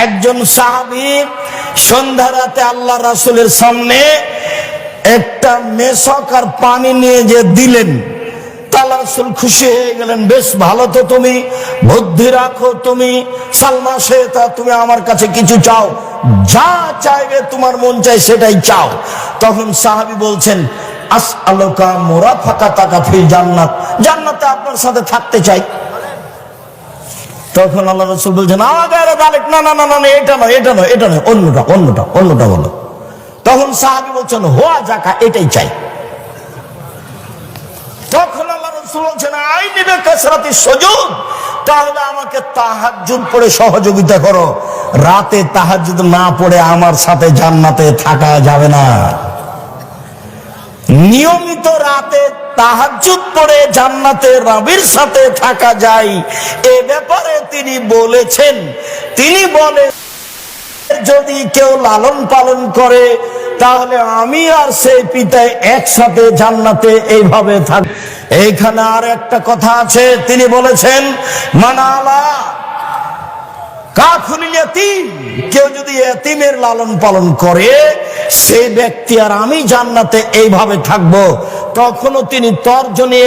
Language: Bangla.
একজন সাহাবী সন্ধ্যা রাতে আল্লাহ রাসূলের সামনে একটা মেশক আর পানি নিয়ে যে দিলেন, আল্লাহ রাসূল খুশি হয়ে গেলেন। বেশ ভালো তো, তুমি বুদ্ধি রাখো, তুমি সালমা শেতা, তুমি আমার কাছে কিছু চাও, যা চাইবে তোমার মন চাই সেটাই চাও। তখন সাহাবী বলছেন, আসআলুকা মুরাফাকাতাকা ফিল জান্নাত, জান্নাতে আপনার সাথে থাকতে চাই। তখন আল্লাহ রাসূল বলছেন, না না না না, এটা নয়, এটা নয়, এটা নয়, অন্যটা অন্যটা অন্যটা বলো। তখন সাহাবী বলছেন, হুয়া যাকা, এটাই চাই। তখন আল্লাহ রাসূল বলছেন, আইনি বিকাসরাতি সুজুদ, তাহলে আমাকে তাহাজ্জুদ পড়ে সহযোগিতা করো। রাতে তাহাজ্জুদ না পড়ে আমার সাথে জান্নাতে থাকা যাবে না। নিয়মিত রাতে তাহাজ্জুদ পড়ে জান্নাতে রবের সাথে থাকা যায়, এ ব্যাপারে তিনি বলেছেন। তিনি বলেন, যদি কেউ লালন পালন করে তাহলে আমি আর সেই পিতায় একসাথে জান্নাতে এইভাবে থাক। এইখানে আর একটা কথা আছে, তিনি বলেছেন, মানালা কাফুলিল ইয়াতীম, কেউ যদি এতিমের লালন পালন করে সেই ব্যক্তি আর আমি জান্নাতে এইভাবে থাকবো। তখনও তিনি তর্জনী